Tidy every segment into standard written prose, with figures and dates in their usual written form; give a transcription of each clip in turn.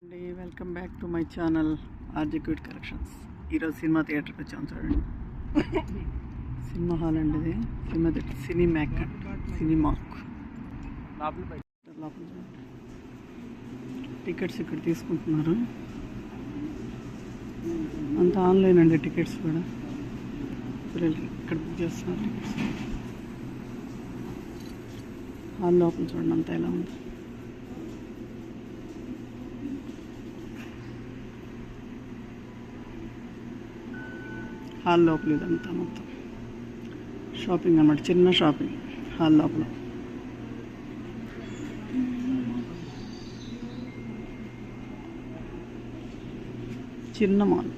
అండి welcome back to my channel RJ cute collections. ఈరోజు cinema థియేటర్కి వచ్చాము. చూడండి, సినిమా హాల్ అండి ఇది. సినిమా థియేటర్ సినిమాక్ లోపల టికెట్స్ ఇక్కడ తీసుకుంటున్నారు. అంతా ఆన్లైన్ అండి టికెట్స్ కూడా. ఇక్కడ బుక్ చేస్తున్నారు టికెట్స్. హాల్ లోపల చూడండి అంతా ఎలా ఉంది. హాల్ లోపల ఇదంతా మొత్తం షాపింగ్ అన్నమాట, చిన్న షాపింగ్ హాల్ లోపల. చిన్న మాల్.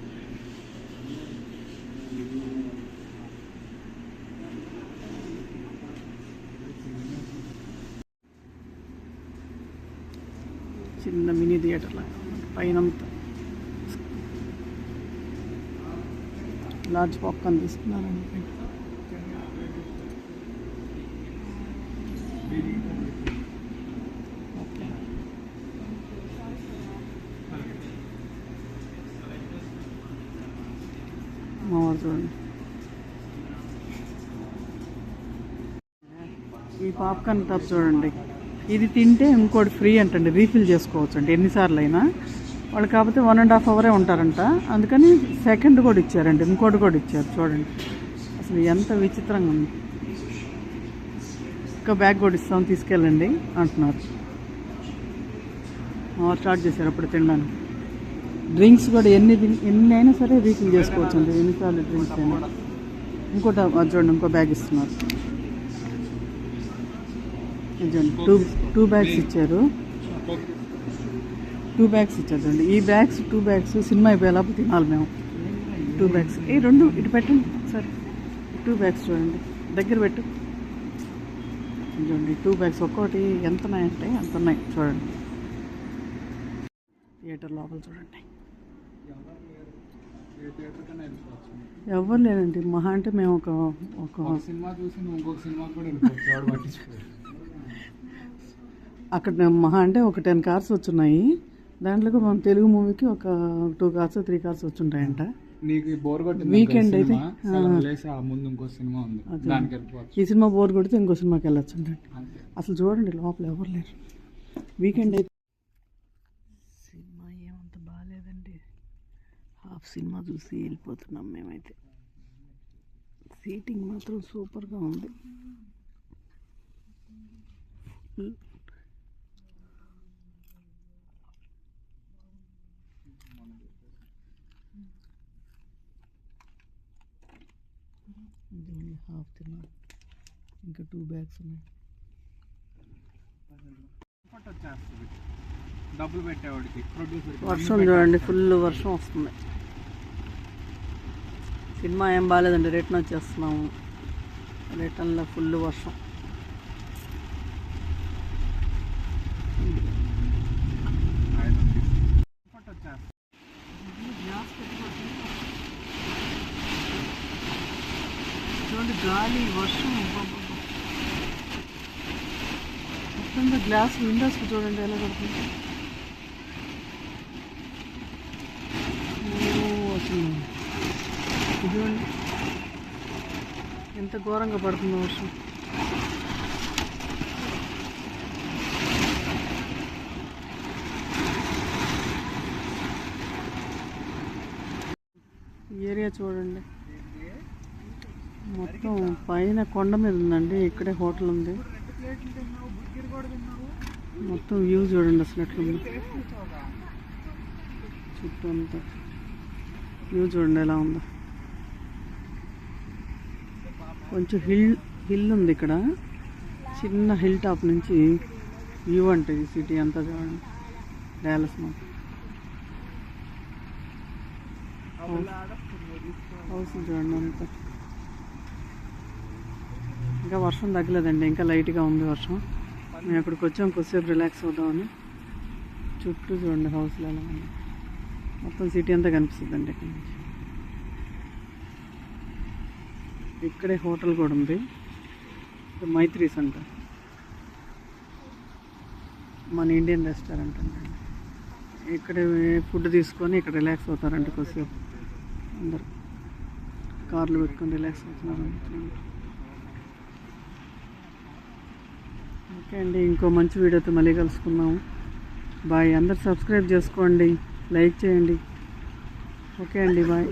చిన్న మినీ థియేటర్ లాగా పైనంతా లార్జ్ పాప్కార్న్ తీసుకున్నారండి. చూడండి, ఈ పాప్కార్న్ టప్ చూడండి. ఇది తింటే ఇంకోటి ఫ్రీ అంటండి, రీఫిల్ చేసుకోవచ్చు అండి ఎన్నిసార్లు అయినా. వాళ్ళు కాకపోతే 1.5 hours ఉంటారంట, అందుకని సెకండ్ కూడా ఇచ్చారండి, ఇంకోటి కూడా ఇచ్చారు. చూడండి అసలు ఎంత విచిత్రంగా ఉంది. ఇంకా బ్యాగ్ కూడా ఇస్తాం తీసుకెళ్ళండి అంటున్నారు. స్టార్ట్ చేశారు అప్పుడు తినడానికి. డ్రింక్స్ కూడా ఎన్ని అయినా సరే రీఫిల్ చేసుకోవచ్చు అండి, ఎన్నిసార్లు డ్రింక్స్ అయినా. ఇంకోటి చూడండి, ఇంకో బ్యాగ్ ఇస్తున్నారు. టూ బ్యాగ్స్ ఇచ్చారు. 2 bags ఇచ్చారు చూడండి. ఈ బ్యాగ్స్ 2 bags సినిమా అయిపోయేలా తినాలి మేము. 2 bags రెండు ఇటు పెట్టండి సరే. 2 bags చూడండి, దగ్గర పెట్టు చూడండి. 2 bags ఒక్కోటి ఎంత ఉన్నాయంటే ఎంత ఉన్నాయి చూడండి. థియేటర్ లోపల చూడండి, ఎవరు లేదండి. మహా అంటే మేము ఒక సినిమా చూసి ఇంకొక సినిమా కూడా అక్కడ మహా అంటే ఒక 10 cars వచ్చున్నాయి. దాంట్లో మన తెలుగు మూవీకి ఒక 2 cars 3 cars వచ్చుంటాయంట. వీకెండ్ అయితే ఈ సినిమా బోర్ కొడితే ఇంకో సినిమాకి వెళ్ళొచ్చు అండి. అసలు చూడండి లోపల ఎవరు లేరు. వీకెండ్ అయితే సినిమా ఏమంత బాగాలేదండి. హాఫ్ సినిమా చూసి వెళ్ళిపోతున్నాం మేమైతే. సీటింగ్ మాత్రం సూపర్గా ఉంది. హాఫ్ తిన్నా, ఇంకా 2 bags ఉన్నాయి. డబ్బులు పెట్టేవాడికి వర్షం చూడండి, ఫుల్ వర్షం వస్తుంది. సినిమా ఏం బాగాలేదండి, రిటర్న్ వచ్చేస్తున్నాము. రిటర్న్లో ఫుల్ వర్షం. చూడండి గాలి వర్షం మొత్తం గ్లాస్ విండోస్కి చూడండి ఎలా పడుతుంది. చూడండి ఎంత ఘోరంగా పడుతుందో వర్షం. ఏరియా చూడండి, మొత్తం పైన కొండ మీద ఉందండి. ఇక్కడే హోటల్ ఉంది. మొత్తం వ్యూ చూడండి అసలు ఎట్లుంది. చుట్టూ అంతా వ్యూ చూడండి ఎలా ఉందో. కొంచెం హిల్ ఉంది ఇక్కడ. చిన్న హిల్ టాప్ నుంచి వ్యూ అంటే ఈ సిటీ అంతా చూడండి. డాలస్ మొత్తం హౌస్ చూడండి అంతా. ఇంకా వర్షం తగ్గలేదండి, ఇంకా లైట్గా ఉంది వర్షం. మేము అక్కడికి వచ్చాం కొద్దిసేపు రిలాక్స్ అవుదామని. చుట్టూ చూడండి హౌస్లో ఎలా ఉంది. మొత్తం సిటీ అంతా కనిపిస్తుందండి ఇక్కడ నుంచి. ఇక్కడే హోటల్ కూడా ఉంది, మైత్రీస్ అంట. మన ఇండియన్ రెస్టారెంట్ అండి. ఇక్కడ ఫుడ్ తీసుకొని ఇక్కడ రిలాక్స్ అవుతారండి కొద్దిసేపు. అందరు కార్లు పెట్టుకొని రిలాక్స్ అవుతున్నారు. ఓకే అండి, ఇంకో మంచి వీడియోతో మళ్ళీ కలుసుకుందాము. బాయ్. అందరు సబ్స్క్రైబ్ చేసుకోండి, లైక్ చేయండి. ఓకే అండి, బాయ్.